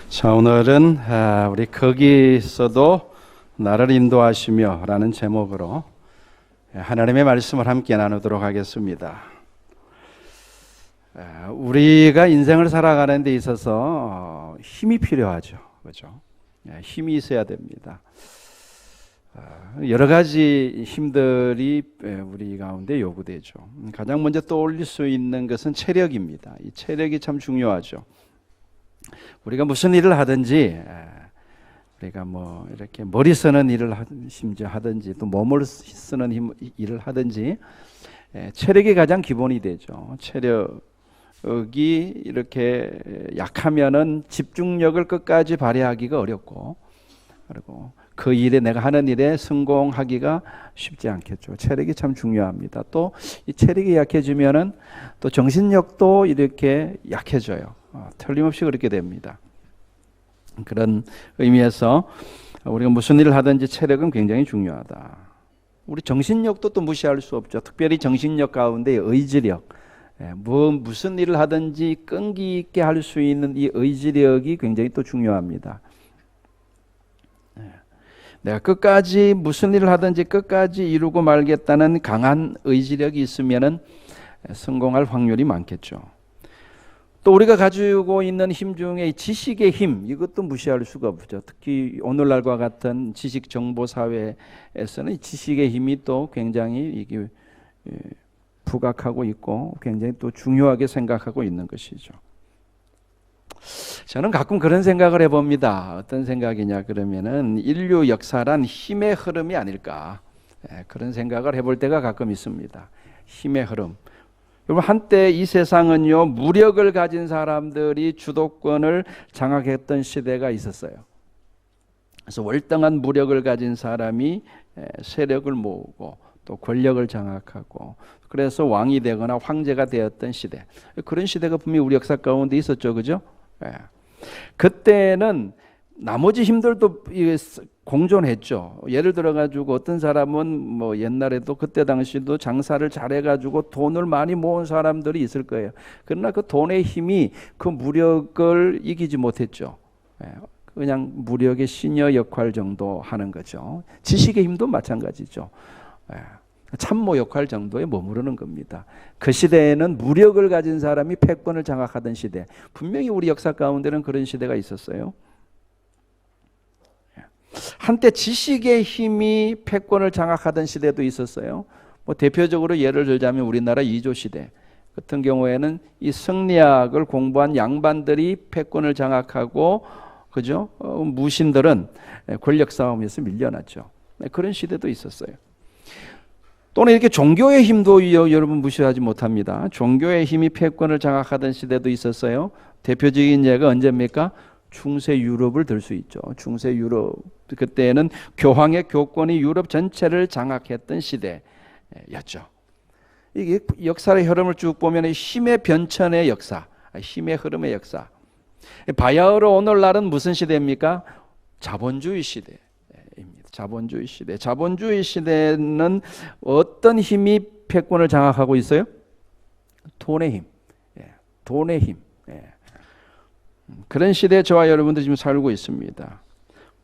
자, 오늘은 우리 거기서도 나를 인도하시며 라는 제목으로 하나님의 말씀을 함께 나누도록 하겠습니다. 우리가 인생을 살아가는 데 있어서 힘이 필요하죠. 그렇죠? 힘이 있어야 됩니다. 여러 가지 힘들이 우리 가운데 요구되죠. 가장 먼저 떠올릴 수 있는 것은 체력입니다. 이 체력이 참 중요하죠. 우리가 무슨 일을 하든지 우리가 뭐 이렇게 머리 쓰는 일을 심지어 하든지 또 몸을 쓰는 일을 하든지 체력이 가장 기본이 되죠. 체력이 이렇게 약하면은 집중력을 끝까지 발휘하기가 어렵고, 그리고 그 일에 내가 하는 일에 성공하기가 쉽지 않겠죠. 체력이 참 중요합니다. 또 이 체력이 약해지면은 또 정신력도 이렇게 약해져요. 틀림없이 그렇게 됩니다. 그런 의미에서 우리가 무슨 일을 하든지 체력은 굉장히 중요하다. 우리 정신력도 또 무시할 수 없죠. 특별히 정신력 가운데 의지력, 무슨 일을 하든지 끈기 있게 할 수 있는 이 의지력이 굉장히 또 중요합니다. 내가 끝까지 무슨 일을 하든지 끝까지 이루고 말겠다는 강한 의지력이 있으면은 성공할 확률이 많겠죠. 또 우리가 가지고 있는 힘 중에 지식의 힘, 이것도 무시할 수가 없죠. 특히 오늘날과 같은 지식 정보 사회에서는 지식의 힘이 또 굉장히 이게 부각하고 있고 굉장히 또 중요하게 생각하고 있는 것이죠. 저는 가끔 그런 생각을 해봅니다. 어떤 생각이냐 그러면은 인류 역사란 힘의 흐름이 아닐까, 그런 생각을 해볼 때가 가끔 있습니다. 힘의 흐름. 여러분, 한때 이 세상은요, 무력을 가진 사람들이 주도권을 장악했던 시대가 있었어요. 그래서 월등한 무력을 가진 사람이 세력을 모으고 또 권력을 장악하고, 그래서 왕이 되거나 황제가 되었던 시대, 그런 시대가 분명히 우리 역사 가운데 있었죠. 그죠? 그때는 나머지 힘들도 공존했죠. 예를 들어 가지고 어떤 사람은 뭐 옛날에도 그때 당시도 장사를 잘해 가지고 돈을 많이 모은 사람들이 있을 거예요. 그러나 그 돈의 힘이 그 무력을 이기지 못했죠. 그냥 무력의 시녀 역할 정도 하는 거죠. 지식의 힘도 마찬가지죠. 참모 역할 정도에 머무르는 겁니다. 그 시대에는 무력을 가진 사람이 패권을 장악하던 시대, 분명히 우리 역사 가운데는 그런 시대가 있었어요. 한때 지식의 힘이 패권을 장악하던 시대도 있었어요. 뭐 대표적으로 예를 들자면 우리나라 이조 시대 같은 경우에는 이 성리학을 공부한 양반들이 패권을 장악하고, 그죠? 무신들은 권력 싸움에서 밀려났죠. 그런 시대도 있었어요. 또는 이렇게 종교의 힘도 여러분 무시하지 못합니다. 종교의 힘이 패권을 장악하던 시대도 있었어요. 대표적인 예가 언제입니까? 중세 유럽을 들 수 있죠. 중세 유럽, 그때는 교황의 교권이 유럽 전체를 장악했던 시대였죠. 이게 역사의 흐름을 쭉 보면 힘의 변천의 역사, 힘의 흐름의 역사. 바야흐로 오늘날은 무슨 시대입니까? 자본주의 시대입니다. 자본주의 시대. 자본주의 시대는 어떤 힘이 패권을 장악하고 있어요? 돈의 힘. 돈의 힘. 그런 시대에 저와 여러분들 지금 살고 있습니다.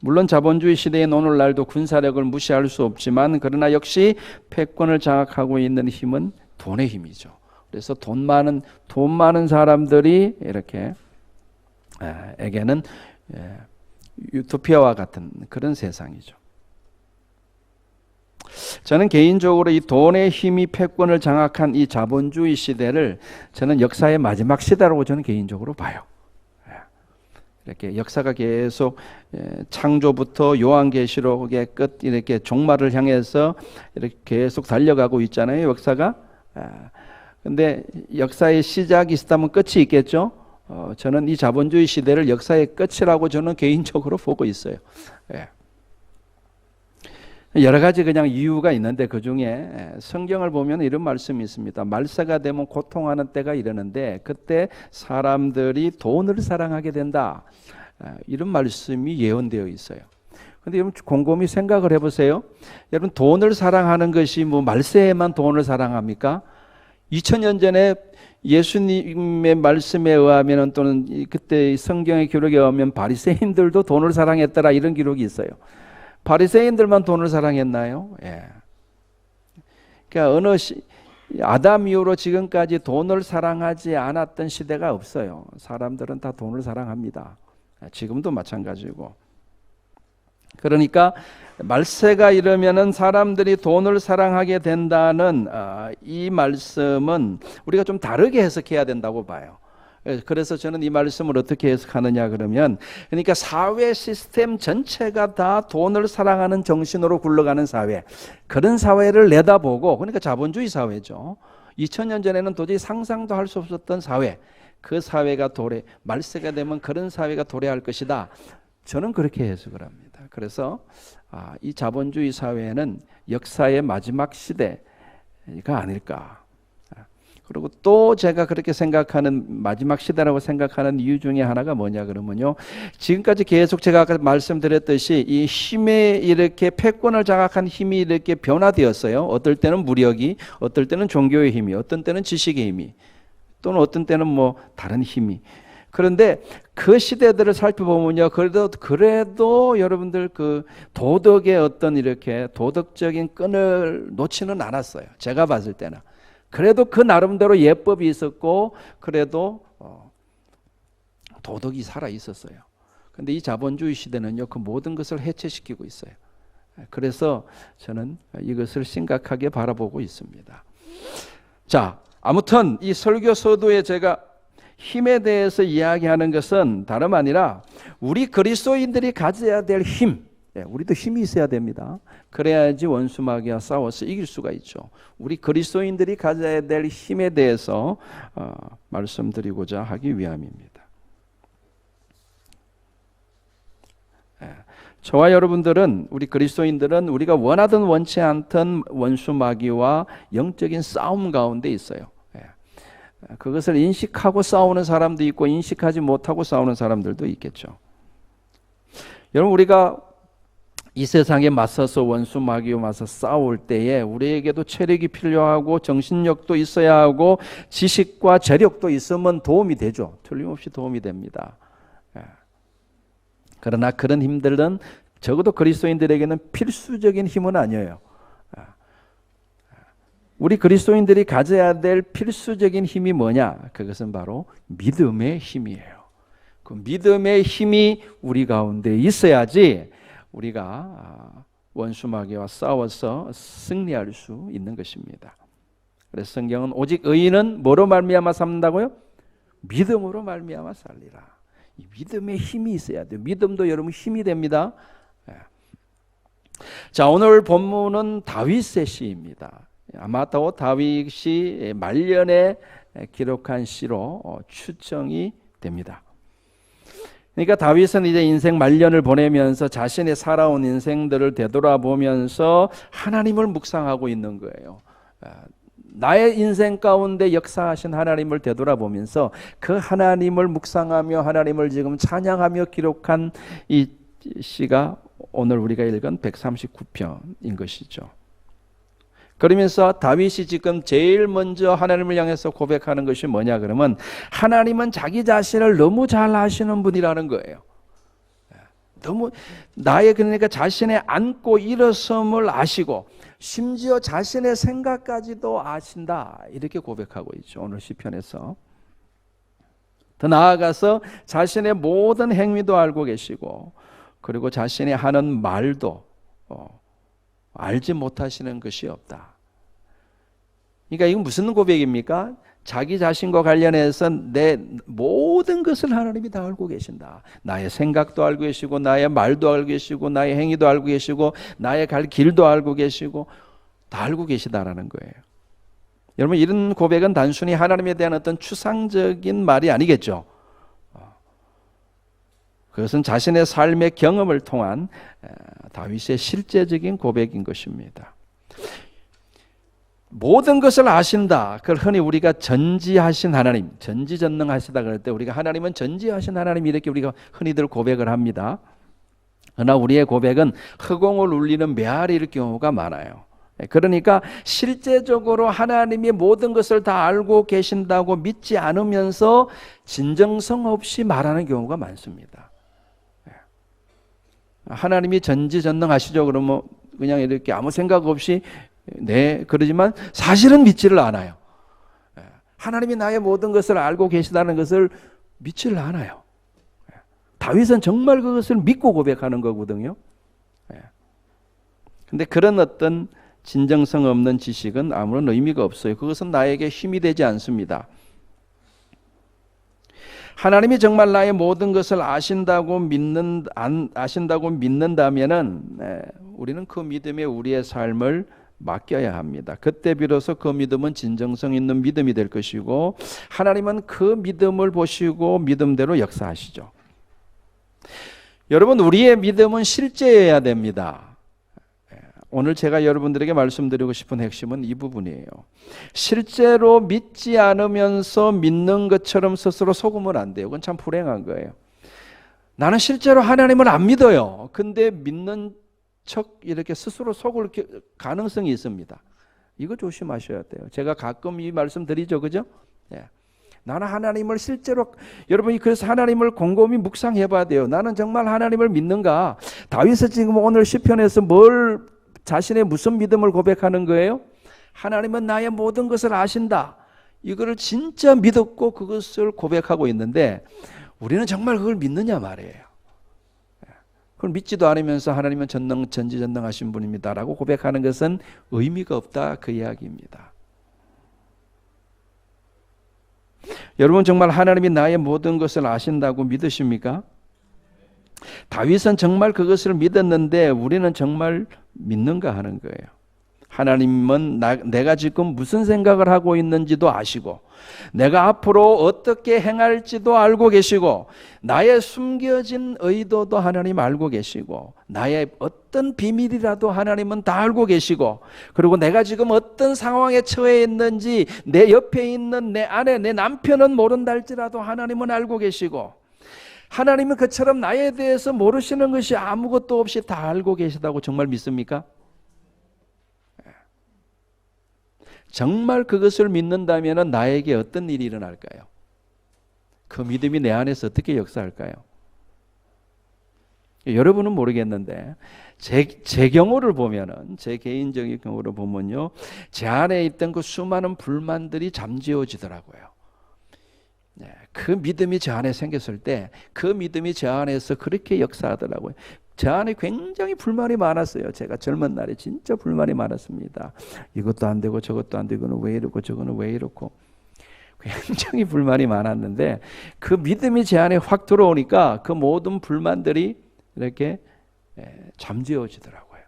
물론 자본주의 시대인 오늘날도 군사력을 무시할 수 없지만, 그러나 역시 패권을 장악하고 있는 힘은 돈의 힘이죠. 그래서 돈 많은 사람들이 이렇게 에게는 유토피아와 같은 그런 세상이죠. 저는 개인적으로 이 돈의 힘이 패권을 장악한 이 자본주의 시대를 저는 역사의 마지막 시대라고 저는 개인적으로 봐요. 이렇게 역사가 계속 창조부터 요한계시록의 끝, 이렇게 종말을 향해서 이렇게 계속 달려가고 있잖아요, 역사가. 근데 역사의 시작이 있다면 끝이 있겠죠. 저는 이 자본주의 시대를 역사의 끝이라고 저는 개인적으로 보고 있어요. 여러 가지 그냥 이유가 있는데, 그 중에 성경을 보면 이런 말씀이 있습니다. 말세가 되면 고통하는 때가 이르는데 그때 사람들이 돈을 사랑하게 된다, 이런 말씀이 예언되어 있어요. 근데 여러분 곰곰이 생각을 해보세요. 여러분, 돈을 사랑하는 것이 뭐 말세에만 돈을 사랑합니까? 2000년 전에 예수님의 말씀에 의하면 또는 그때 성경의 기록에 의하면 바리새인들도 돈을 사랑했더라 이런 기록이 있어요. 바리새인들만 돈을 사랑했나요? 예. 그러니까 아담 이후로 지금까지 돈을 사랑하지 않았던 시대가 없어요. 사람들은 다 돈을 사랑합니다. 지금도 마찬가지고. 그러니까 말세가 이르면은 사람들이 돈을 사랑하게 된다는 이 말씀은 우리가 좀 다르게 해석해야 된다고 봐요. 그래서 저는 이 말씀을 어떻게 해석하느냐 그러면, 그러니까 사회 시스템 전체가 다 돈을 사랑하는 정신으로 굴러가는 사회, 그런 사회를 내다보고, 그러니까 자본주의 사회죠. 2000년 전에는 도저히 상상도 할 수 없었던 사회, 그 사회가 말세가 되면 그런 사회가 도래할 것이다. 저는 그렇게 해석을 합니다. 그래서 이 자본주의 사회는 역사의 마지막 시대가 아닐까. 그리고 또 제가 그렇게 생각하는, 마지막 시대라고 생각하는 이유 중에 하나가 뭐냐 그러면요, 지금까지 계속 제가 아까 말씀드렸듯이 이 힘에 이렇게 패권을 장악한 힘이 이렇게 변화되었어요. 어떨 때는 무력이, 어떨 때는 종교의 힘이, 어떤 때는 지식의 힘이, 또는 어떤 때는 뭐 다른 힘이. 그런데 그 시대들을 살펴보면요, 그래도 여러분들 그 도덕의 어떤 이렇게 도덕적인 끈을 놓지는 않았어요. 제가 봤을 때는. 그래도 그 나름대로 예법이 있었고, 그래도 도덕이 살아 있었어요. 그런데 이 자본주의 시대는요, 그 모든 것을 해체시키고 있어요. 그래서 저는 이것을 심각하게 바라보고 있습니다. 자, 아무튼 이 설교 서두에 제가 힘에 대해서 이야기하는 것은 다름 아니라 우리 그리스도인들이 가져야 될 힘, 우리도 힘이 있어야 됩니다. 그래야지 원수 마귀와 싸워서 이길 수가 있죠. 우리 그리스도인들이 가져야 될 힘에 대해서 말씀드리고자 하기 위함입니다. 저와 여러분들은, 우리 그리스도인들은 우리가 원하든 원치 않든 원수 마귀와 영적인 싸움 가운데 있어요. 그것을 인식하고 싸우는 사람도 있고 인식하지 못하고 싸우는 사람들도 있겠죠. 여러분, 우리가 이 세상에 맞서서 원수 마귀와 맞서 싸울 때에 우리에게도 체력이 필요하고 정신력도 있어야 하고 지식과 재력도 있으면 도움이 되죠. 틀림없이 도움이 됩니다. 그러나 그런 힘들은 적어도 그리스도인들에게는 필수적인 힘은 아니에요. 우리 그리스도인들이 가져야 될 필수적인 힘이 뭐냐? 그것은 바로 믿음의 힘이에요. 그 믿음의 힘이 우리 가운데 있어야지 우리가 원수 마귀와 싸워서 승리할 수 있는 것입니다. 그래서 성경은 오직 의인은 뭐로 말미암아 산다고요? 믿음으로 말미암아 살리라. 이 믿음의 힘이 있어야 돼요. 믿음도 여러분 힘이 됩니다. 자, 오늘 본문은 다윗의 시입니다. 아마도 다윗이 말년에 기록한 시로 추정이 됩니다. 그러니까 다윗은 이제 인생 말년을 보내면서 자신의 살아온 인생들을 되돌아보면서 하나님을 묵상하고 있는 거예요. 나의 인생 가운데 역사하신 하나님을 되돌아보면서 그 하나님을 묵상하며 하나님을 지금 찬양하며 기록한 이 시가 오늘 우리가 읽은 139편인 것이죠. 그러면서 다윗이 지금 제일 먼저 하나님을 향해서 고백하는 것이 뭐냐 그러면, 하나님은 자기 자신을 너무 잘 아시는 분이라는 거예요. 너무 그러니까 자신의 앉고 일어섬을 아시고 심지어 자신의 생각까지도 아신다, 이렇게 고백하고 있죠, 오늘 시편에서. 더 나아가서 자신의 모든 행위도 알고 계시고, 그리고 자신이 하는 말도 알지 못하시는 것이 없다. 그러니까 이건 무슨 고백입니까? 자기 자신과 관련해서 내 모든 것을 하나님이 다 알고 계신다. 나의 생각도 알고 계시고, 나의 말도 알고 계시고, 나의 행위도 알고 계시고, 나의 갈 길도 알고 계시고, 다 알고 계시다라는 거예요. 여러분, 이런 고백은 단순히 하나님에 대한 어떤 추상적인 말이 아니겠죠. 그것은 자신의 삶의 경험을 통한 다윗의 실제적인 고백인 것입니다. 모든 것을 아신다. 그걸 흔히 우리가 전지하신 하나님, 전지전능하시다 그럴 때 우리가 하나님은 전지하신 하나님, 이렇게 우리가 흔히들 고백을 합니다. 그러나 우리의 고백은 허공을 울리는 메아리일 경우가 많아요. 그러니까 실제적으로 하나님이 모든 것을 다 알고 계신다고 믿지 않으면서 진정성 없이 말하는 경우가 많습니다. 하나님이 전지전능하시죠. 그러면 그냥 이렇게 아무 생각 없이 네 그러지만 사실은 믿지를 않아요. 하나님이 나의 모든 것을 알고 계시다는 것을 믿지를 않아요. 다윗은 정말 그것을 믿고 고백하는 거거든요. 그런데 그런 어떤 진정성 없는 지식은 아무런 의미가 없어요. 그것은 나에게 힘이 되지 않습니다. 하나님이 정말 나의 모든 것을 아신다고 믿는다면은 우리는 그 믿음에 우리의 삶을 맡겨야 합니다. 그때 비로소 그 믿음은 진정성 있는 믿음이 될 것이고 하나님은 그 믿음을 보시고 믿음대로 역사하시죠. 여러분, 우리의 믿음은 실제여야 됩니다. 오늘 제가 여러분들에게 말씀드리고 싶은 핵심은 이 부분이에요. 실제로 믿지 않으면서 믿는 것처럼 스스로 속으면 안 돼요. 그건 참 불행한 거예요. 나는 실제로 하나님을 안 믿어요. 근데 믿는 척 이렇게 스스로 속을 가능성이 있습니다. 이거 조심하셔야 돼요. 제가 가끔 이 말씀 드리죠. 그죠? 예. 나는 하나님을 실제로, 여러분이 그래서 하나님을 곰곰이 묵상해 봐야 돼요. 나는 정말 하나님을 믿는가? 다윗은 지금 오늘 시편에서 자신의 무슨 믿음을 고백하는 거예요? 하나님은 나의 모든 것을 아신다. 이거를 진짜 믿었고 그것을 고백하고 있는데 우리는 정말 그걸 믿느냐 말이에요. 그걸 믿지도 않으면서 하나님은 전지전능하신 분입니다라고 고백하는 것은 의미가 없다, 그 이야기입니다. 여러분, 정말 하나님이 나의 모든 것을 아신다고 믿으십니까? 다윗은 정말 그것을 믿었는데 우리는 정말 믿는가 하는 거예요. 하나님은 내가 지금 무슨 생각을 하고 있는지도 아시고 내가 앞으로 어떻게 행할지도 알고 계시고 나의 숨겨진 의도도 하나님 알고 계시고 나의 어떤 비밀이라도 하나님은 다 알고 계시고 그리고 내가 지금 어떤 상황에 처해 있는지 내 옆에 있는 내 아내, 내 남편은 모른다 할지라도 하나님은 알고 계시고 하나님은 그처럼 나에 대해서 모르시는 것이 아무것도 없이 다 알고 계시다고 정말 믿습니까? 정말 그것을 믿는다면 나에게 어떤 일이 일어날까요? 그 믿음이 내 안에서 어떻게 역사할까요? 여러분은 모르겠는데 제 경우를 보면은, 제 개인적인 경우를 보면요, 제 안에 있던 그 수많은 불만들이 잠재워지더라고요. 그 믿음이 제 안에 생겼을 때 그 믿음이 제 안에서 그렇게 역사하더라고요. 제 안에 굉장히 불만이 많았어요. 제가 젊은 날에 진짜 불만이 많았습니다. 이것도 안 되고 저것도 안 되고, 이거는 왜 이렇고 저거는 왜 이렇고 굉장히 불만이 많았는데 그 믿음이 제 안에 확 들어오니까 그 모든 불만들이 이렇게 잠재워지더라고요.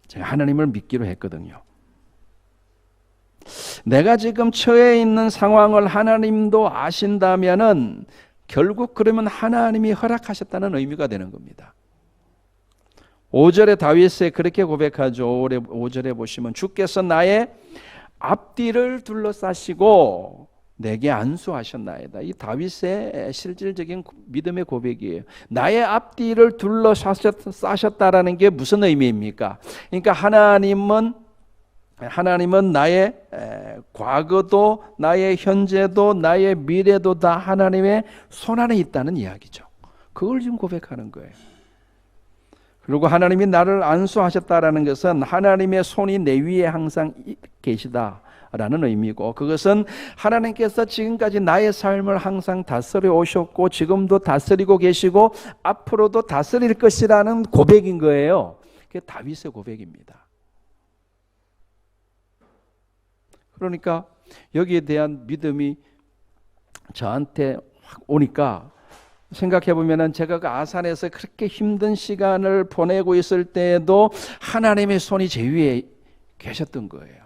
제가 하나님을 믿기로 했거든요. 내가 지금 처해 있는 상황을 하나님도 아신다면은 결국 그러면 하나님이 허락하셨다는 의미가 되는 겁니다. 5절에 다윗에 그렇게 고백하죠. 5절에 보시면 주께서 나의 앞뒤를 둘러싸시고 내게 안수하셨나이다. 이 다윗의 실질적인 믿음의 고백이에요. 나의 앞뒤를 둘러싸셨다라는 게 무슨 의미입니까? 그러니까 하나님은 나의 과거도 나의 현재도 나의 미래도 다 하나님의 손안에 있다는 이야기죠. 그걸 지금 고백하는 거예요. 그리고 하나님이 나를 안수하셨다라는 것은 하나님의 손이 내 위에 항상 계시다라는 의미고, 그것은 하나님께서 지금까지 나의 삶을 항상 다스려 오셨고 지금도 다스리고 계시고 앞으로도 다스릴 것이라는 고백인 거예요. 그게 다윗의 고백입니다. 그러니까 여기에 대한 믿음이 저한테 확 오니까 생각해 보면은 제가 그 아산에서 그렇게 힘든 시간을 보내고 있을 때에도 하나님의 손이 제 위에 계셨던 거예요.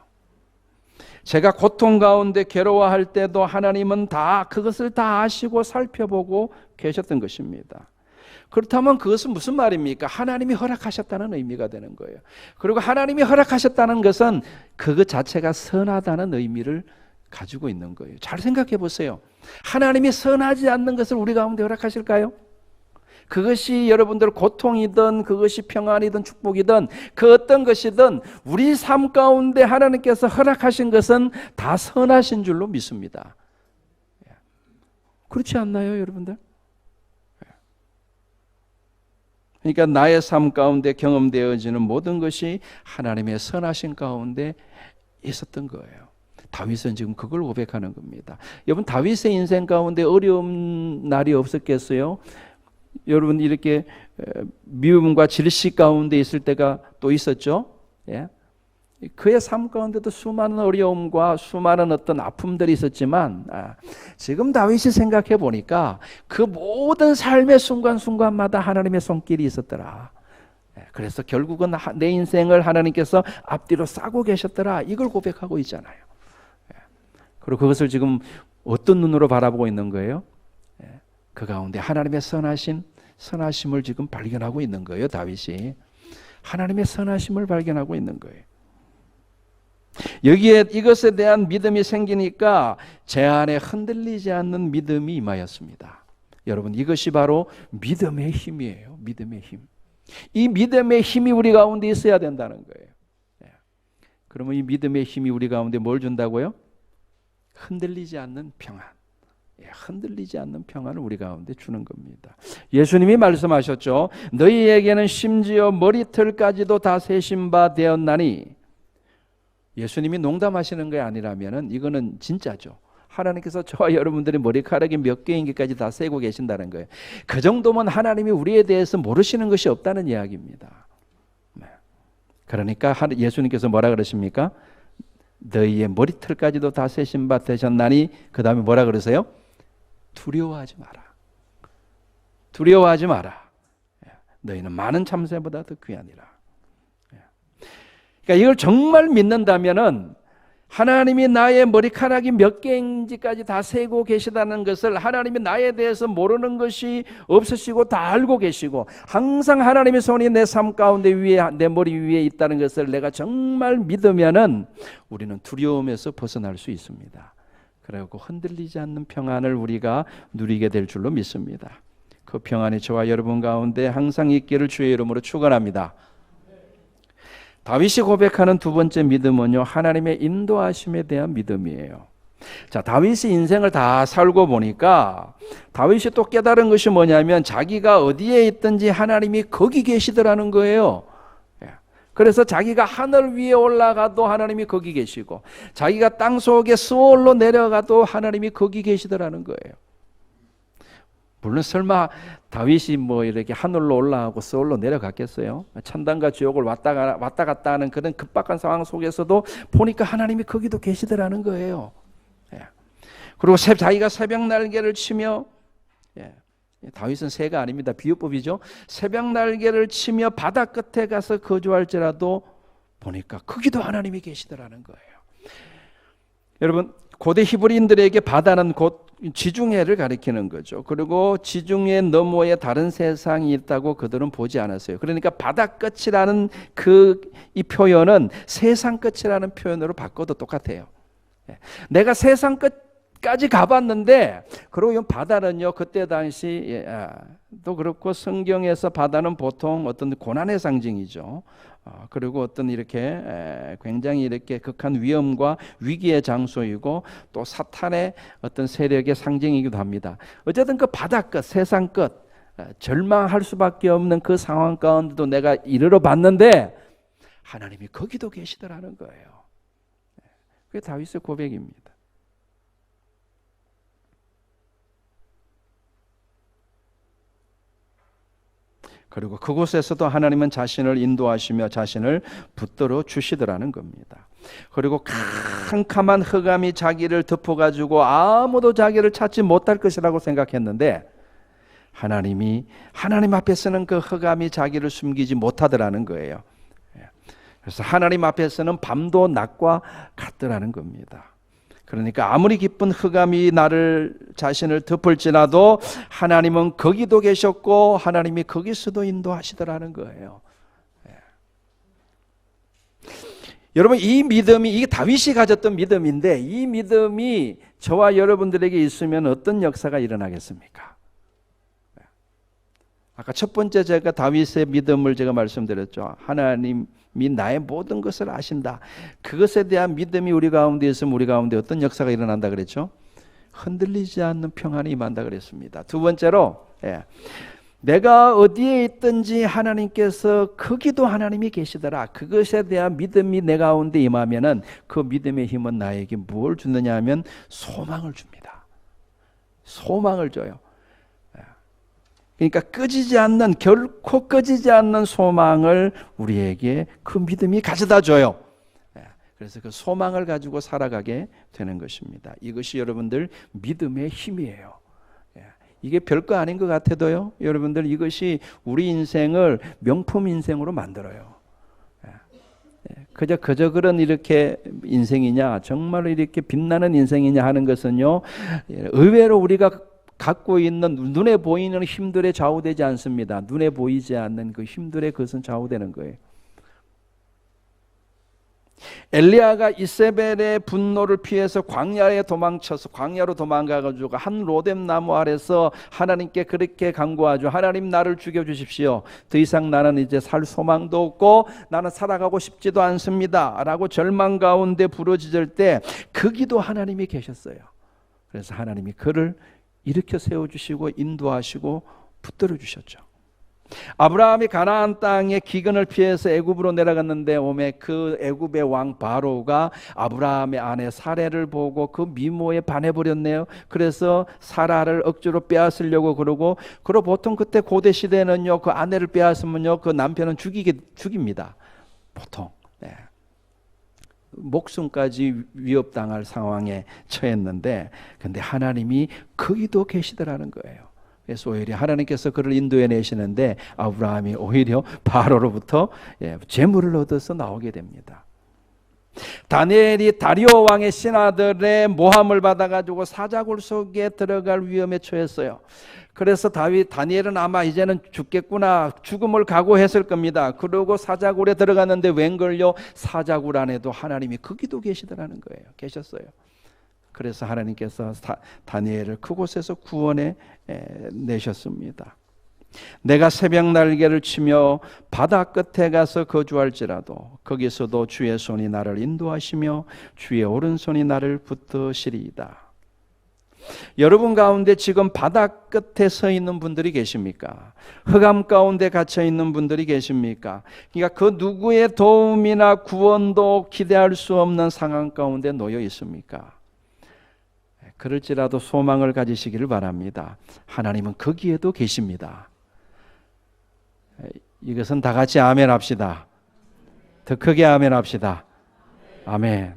제가 고통 가운데 괴로워할 때도 하나님은 다 그것을 다 아시고 살펴보고 계셨던 것입니다. 그렇다면 그것은 무슨 말입니까? 하나님이 허락하셨다는 의미가 되는 거예요. 그리고 하나님이 허락하셨다는 것은 그것 자체가 선하다는 의미를 가지고 있는 거예요. 잘 생각해 보세요. 하나님이 선하지 않는 것을 우리 가운데 허락하실까요? 그것이 여러분들 고통이든 그것이 평안이든 축복이든 그 어떤 것이든 우리 삶 가운데 하나님께서 허락하신 것은 다 선하신 줄로 믿습니다. 그렇지 않나요, 여러분들? 그러니까 나의 삶 가운데 경험되어지는 모든 것이 하나님의 선하신 가운데 있었던 거예요. 다윗은 지금 그걸 고백하는 겁니다. 여러분, 다윗의 인생 가운데 어려운 날이 없었겠어요? 여러분, 이렇게 미움과 질시 가운데 있을 때가 또 있었죠. 예? 그의 삶 가운데도 수많은 어려움과 수많은 어떤 아픔들이 있었지만 지금 다윗이 생각해 보니까 그 모든 삶의 순간순간마다 하나님의 손길이 있었더라. 그래서 결국은 내 인생을 하나님께서 앞뒤로 싸고 계셨더라. 이걸 고백하고 있잖아요. 그리고 그것을 지금 어떤 눈으로 바라보고 있는 거예요? 그 가운데 하나님의 선하심을 지금 발견하고 있는 거예요. 다윗이 하나님의 선하심을 발견하고 있는 거예요. 여기에 이것에 대한 믿음이 생기니까 제 안에 흔들리지 않는 믿음이 임하였습니다. 여러분, 이것이 바로 믿음의 힘이에요. 믿음의 힘. 이 믿음의 힘이 우리 가운데 있어야 된다는 거예요. 그러면 이 믿음의 힘이 우리 가운데 뭘 준다고요? 흔들리지 않는 평안. 흔들리지 않는 평안을 우리 가운데 주는 겁니다. 예수님이 말씀하셨죠. 너희에게는 심지어 머리털까지도 다 세신 바 되었나니. 예수님이 농담하시는 게 아니라면 이거는 진짜죠. 하나님께서 저와 여러분들의 머리카락이 몇 개인지까지 다 세고 계신다는 거예요. 그 정도면 하나님이 우리에 대해서 모르시는 것이 없다는 이야기입니다. 그러니까 예수님께서 뭐라 그러십니까? 너희의 머리털까지도 다 세신 바 되셨나니, 그 다음에 뭐라 그러세요? 두려워하지 마라. 두려워하지 마라. 너희는 많은 참새보다 더 귀하니라. 그러니까 이걸 정말 믿는다면은 하나님이 나의 머리카락이 몇 개인지까지 다 세고 계시다는 것을, 하나님이 나에 대해서 모르는 것이 없으시고 다 알고 계시고 항상 하나님의 손이 내 삶 가운데 위에, 내 머리 위에 있다는 것을 내가 정말 믿으면은 우리는 두려움에서 벗어날 수 있습니다. 그리고 흔들리지 않는 평안을 우리가 누리게 될 줄로 믿습니다. 그 평안이 저와 여러분 가운데 항상 있기를 주의 이름으로 축원합니다. 다윗이 고백하는 두 번째 믿음은요, 하나님의 인도하심에 대한 믿음이에요. 자, 다윗이 인생을 다 살고 보니까 다윗이 또 깨달은 것이 뭐냐면 자기가 어디에 있든지 하나님이 거기 계시더라는 거예요. 그래서 자기가 하늘 위에 올라가도 하나님이 거기 계시고 자기가 땅 속에 수월로 내려가도 하나님이 거기 계시더라는 거예요. 물론 설마 다윗이 뭐 이렇게 하늘로 올라가고 서울로 내려갔겠어요? 천당과 지옥을 왔다 갔다 하는 그런 급박한 상황 속에서도 보니까 하나님이 거기도 계시더라는 거예요. 그리고 자기가 새벽 날개를 치며, 다윗은 새가 아닙니다. 비유법이죠. 새벽 날개를 치며 바다 끝에 가서 거주할지라도 보니까 거기도 하나님이 계시더라는 거예요. 여러분, 고대 히브리인들에게 바다는 곧 지중해를 가리키는 거죠. 그리고 지중해 너머에 다른 세상이 있다고 그들은 보지 않았어요. 그러니까 바다 끝이라는 이 표현은 세상 끝이라는 표현으로 바꿔도 똑같아요. 내가 세상 끝까지 가봤는데, 그리고 이 바다는요, 그때 당시 또 그렇고 성경에서 바다는 보통 어떤 고난의 상징이죠. 그리고 어떤 이렇게 굉장히 이렇게 극한 위험과 위기의 장소이고 또 사탄의 어떤 세력의 상징이기도 합니다. 어쨌든 그 바다 끝, 세상 끝, 절망할 수밖에 없는 그 상황 가운데도 내가 이르러 봤는데 하나님이 거기도 계시더라는 거예요. 그게 다윗의 고백입니다. 그리고 그곳에서도 하나님은 자신을 인도하시며 자신을 붙들어 주시더라는 겁니다. 그리고 캄캄한 흑암이 자기를 덮어가지고 아무도 자기를 찾지 못할 것이라고 생각했는데 하나님 앞에서는 그 흑암이 자기를 숨기지 못하더라는 거예요. 그래서 하나님 앞에서는 밤도 낮과 같더라는 겁니다. 그러니까 아무리 깊은 흑암이 자신을 덮을지라도 하나님은 거기도 계셨고 하나님이 거기서도 인도하시더라는 거예요. 여러분, 이 믿음이, 이게 다윗이 가졌던 믿음인데 이 믿음이 저와 여러분들에게 있으면 어떤 역사가 일어나겠습니까? 아까 첫 번째 제가 다윗의 믿음을 제가 말씀드렸죠. 하나님이 나의 모든 것을 아신다. 그것에 대한 믿음이 우리 가운데 있으면 우리 가운데 어떤 역사가 일어난다 그랬죠? 흔들리지 않는 평안이 임한다 그랬습니다. 두 번째로 내가 어디에 있든지 하나님께서 거기도 하나님이 계시더라. 그것에 대한 믿음이 내 가운데 임하면은 그 믿음의 힘은 나에게 뭘 주느냐 하면 소망을 줍니다. 소망을 줘요. 그러니까 결코 꺼지지 않는 소망을 우리에게 그 믿음이 가져다 줘요. 그래서 그 소망을 가지고 살아가게 되는 것입니다. 이것이 여러분들 믿음의 힘이에요. 이게 별거 아닌 것 같아도요, 여러분들 이것이 우리 인생을 명품 인생으로 만들어요. 그저 그런 이렇게 인생이냐, 정말로 이렇게 빛나는 인생이냐 하는 것은요, 의외로 우리가 갖고 있는 눈에 보이는 힘들에 좌우되지 않습니다. 눈에 보이지 않는 그 힘들에 그것은 좌우되는 거예요. 엘리야가 이세벨의 분노를 피해서 광야로 도망가가지고 한 로뎀 나무 아래서 하나님께 그렇게 간구하죠. 하나님, 나를 죽여주십시오. 더 이상 나는 이제 살 소망도 없고 나는 살아가고 싶지도 않습니다 라고 절망 가운데 부르짖을 때 거기도 하나님이 계셨어요. 그래서 하나님이 그를 일으켜 세워주시고 인도하시고 붙들어 주셨죠. 아브라함이 가나안 땅의 기근을 피해서 애굽으로 내려갔는데 오매 그 애굽의 왕 바로가 아브라함의 아내 사레를 보고 그 미모에 반해버렸네요. 그래서 사라를 억지로 빼앗으려고 그러고 보통 그때 고대 시대는요, 그 아내를 빼앗으면요 그 남편은 죽입니다. 보통. 목숨까지 위협당할 상황에 처했는데, 근데 하나님이 거기도 계시더라는 거예요. 그래서 오히려 하나님께서 그를 인도해 내시는데 아브라함이 오히려 바로로부터 재물을 얻어서 나오게 됩니다. 다니엘이 다리오 왕의 신하들의 모함을 받아가지고 사자굴 속에 들어갈 위험에 처했어요. 그래서 다니엘은 아마 이제는 죽겠구나, 죽음을 각오했을 겁니다. 그러고 사자굴에 들어갔는데 웬걸요, 사자굴 안에도 하나님이 거기도 계시더라는 거예요. 계셨어요. 그래서 하나님께서 다니엘을 그곳에서 구원해 내셨습니다. 내가 새벽 날개를 치며 바다 끝에 가서 거주할지라도 거기서도 주의 손이 나를 인도하시며 주의 오른손이 나를 붙드시리이다. 여러분 가운데 지금 바다 끝에 서 있는 분들이 계십니까? 흑암 가운데 갇혀 있는 분들이 계십니까? 그러니까 그 누구의 도움이나 구원도 기대할 수 없는 상황 가운데 놓여 있습니까? 그럴지라도 소망을 가지시기를 바랍니다. 하나님은 거기에도 계십니다. 이것은 다 같이 아멘 합시다. 더 크게 아멘 합시다. 아멘.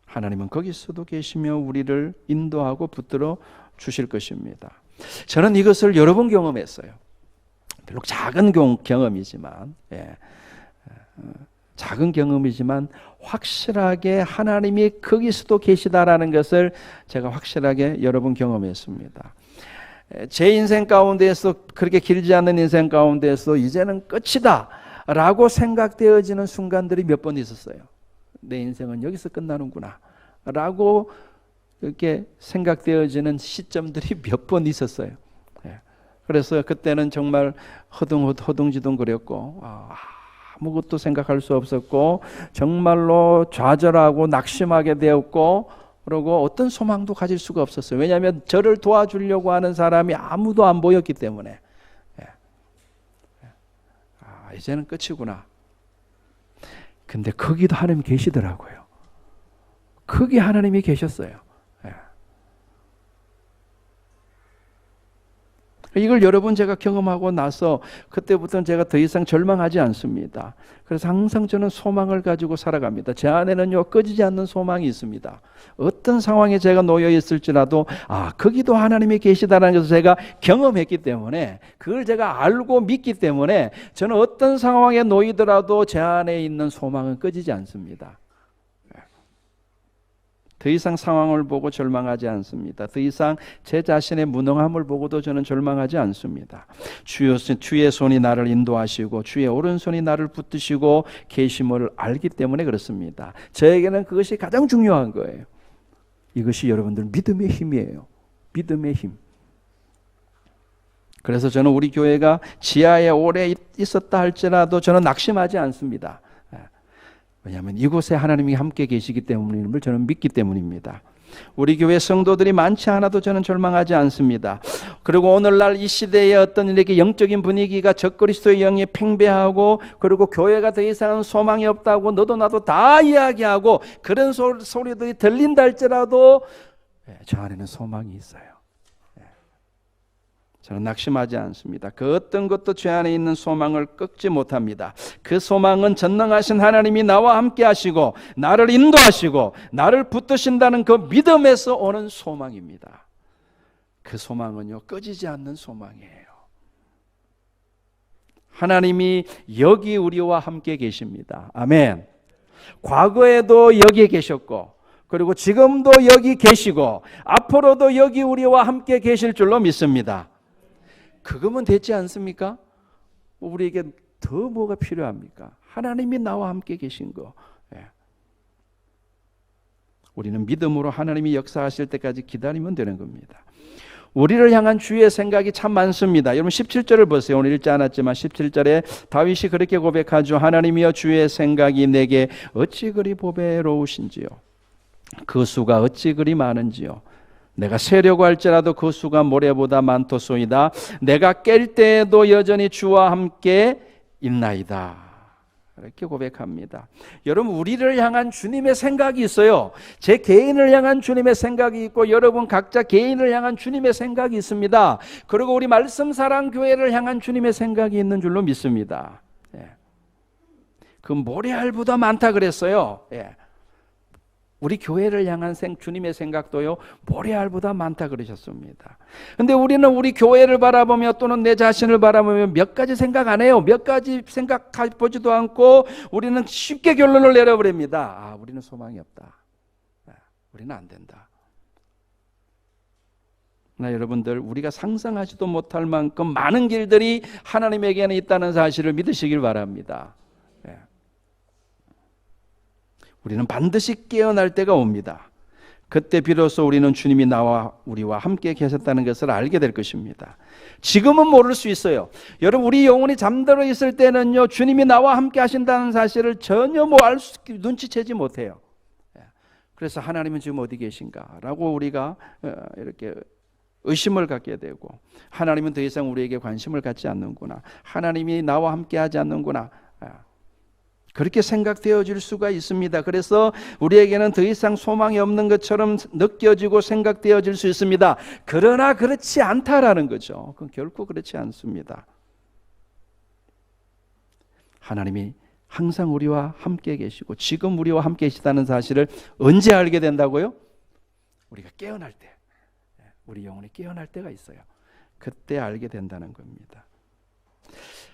하나님은 거기서도 계시며 우리를 인도하고 붙들어 주실 것입니다. 저는 이것을 여러 번 경험했어요. 별로 작은 경험이지만, 작은 경험이지만 확실하게 하나님이 거기서도 계시다라는 것을 제가 확실하게 여러 번 경험했습니다. 제 인생 가운데에서, 그렇게 길지 않은 인생 가운데에서 이제는 끝이다 라고 생각되어지는 순간들이 몇 번 있었어요. 내 인생은 여기서 끝나는구나 라고 이렇게 생각되어지는 시점들이 몇 번 있었어요. 그래서 그때는 정말 허둥지둥거렸고 아무것도 생각할 수 없었고 정말로 좌절하고 낙심하게 되었고, 그리고 어떤 소망도 가질 수가 없었어요. 왜냐하면 저를 도와주려고 하는 사람이 아무도 안 보였기 때문에. 이제는 끝이구나. 근데 거기도 하나님이 계시더라고요. 거기 하나님이 계셨어요. 이걸 여러 번 제가 경험하고 나서 그때부터는 제가 더 이상 절망하지 않습니다. 그래서 항상 저는 소망을 가지고 살아갑니다. 제 안에는요, 꺼지지 않는 소망이 있습니다. 어떤 상황에 제가 놓여 있을지라도 거기도 하나님이 계시다는 것을 제가 경험했기 때문에, 그걸 제가 알고 믿기 때문에 저는 어떤 상황에 놓이더라도 제 안에 있는 소망은 꺼지지 않습니다. 더 이상 상황을 보고 절망하지 않습니다. 더 이상 제 자신의 무능함을 보고도 저는 절망하지 않습니다. 주의 손이 나를 인도하시고 주의 오른손이 나를 붙드시고 계심을 알기 때문에 그렇습니다. 저에게는 그것이 가장 중요한 거예요. 이것이 여러분들 믿음의 힘이에요. 믿음의 힘. 그래서 저는 우리 교회가 지하에 오래 있었다 할지라도 저는 낙심하지 않습니다. 왜냐하면 이곳에 하나님이 함께 계시기 때문임을 저는 믿기 때문입니다. 우리 교회 성도들이 많지 않아도 저는 절망하지 않습니다. 그리고 오늘날 이 시대에 어떤 이렇게 영적인 분위기가 적그리스도의 영이 팽배하고 그리고 교회가 더 이상은 소망이 없다고 너도 나도 다 이야기하고 그런 소리들이 들린다 할지라도 저 안에는 소망이 있어요. 저는 낙심하지 않습니다. 그 어떤 것도 제 안에 있는 소망을 꺾지 못합니다. 그 소망은 전능하신 하나님이 나와 함께 하시고 나를 인도하시고 나를 붙드신다는 그 믿음에서 오는 소망입니다. 그 소망은요, 꺼지지 않는 소망이에요. 하나님이 여기 우리와 함께 계십니다. 아멘. 과거에도 여기 계셨고 그리고 지금도 여기 계시고 앞으로도 여기 우리와 함께 계실 줄로 믿습니다. 그거면 됐지 않습니까? 우리에게 더 뭐가 필요합니까? 하나님이 나와 함께 계신 거. 우리는 믿음으로 하나님이 역사하실 때까지 기다리면 되는 겁니다. 우리를 향한 주의 생각이 참 많습니다. 여러분 17절을 보세요. 오늘 읽지 않았지만 17절에 다윗이 그렇게 고백하죠. 하나님이여 주의 생각이 내게 어찌 그리 보배로우신지요. 그 수가 어찌 그리 많은지요. 내가 세려고 할지라도 그 수가 모래보다 많도소이다. 내가 깰 때에도 여전히 주와 함께 있나이다. 이렇게 고백합니다. 여러분 우리를 향한 주님의 생각이 있어요. 제 개인을 향한 주님의 생각이 있고 여러분 각자 개인을 향한 주님의 생각이 있습니다. 그리고 우리 말씀사랑교회를 향한 주님의 생각이 있는 줄로 믿습니다. 그 모래알보다 많다 그랬어요. 우리 교회를 향한 주님의 생각도요 모래알보다 많다 그러셨습니다. 근데 우리는 우리 교회를 바라보며 또는 내 자신을 바라보며 몇 가지 생각 안 해요. 몇 가지 생각해보지도 않고 우리는 쉽게 결론을 내려버립니다. 우리는 소망이 없다. 우리는 안 된다. 여러분들 우리가 상상하지도 못할 만큼 많은 길들이 하나님에게는 있다는 사실을 믿으시길 바랍니다. 우리는 반드시 깨어날 때가 옵니다. 그때 비로소 우리는 주님이 나와 우리와 함께 계셨다는 것을 알게 될 것입니다. 지금은 모를 수 있어요. 여러분 우리 영혼이 잠들어 있을 때는요 주님이 나와 함께 하신다는 사실을 전혀 눈치채지 못해요. 그래서 하나님은 지금 어디 계신가 라고 우리가 이렇게 의심을 갖게 되고 하나님은 더 이상 우리에게 관심을 갖지 않는구나. 하나님이 나와 함께 하지 않는구나. 그렇게 생각되어질 수가 있습니다. 그래서 우리에게는 더 이상 소망이 없는 것처럼 느껴지고 생각되어질 수 있습니다. 그러나 그렇지 않다라는 거죠. 그건 결코 그렇지 않습니다. 하나님이 항상 우리와 함께 계시고 지금 우리와 함께 계시다는 사실을 언제 알게 된다고요? 우리가 깨어날 때, 우리 영혼이 깨어날 때가 있어요. 그때 알게 된다는 겁니다.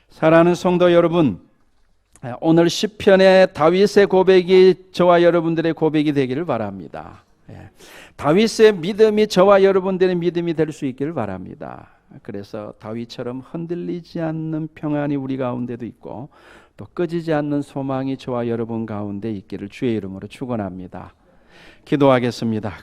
사랑하는 성도 여러분, 오늘 시편의 다윗의 고백이 저와 여러분들의 고백이 되기를 바랍니다. 다윗의 믿음이 저와 여러분들의 믿음이 될 수 있기를 바랍니다. 그래서 다윗처럼 흔들리지 않는 평안이 우리 가운데도 있고 또 꺼지지 않는 소망이 저와 여러분 가운데 있기를 주의 이름으로 축원합니다. 기도하겠습니다.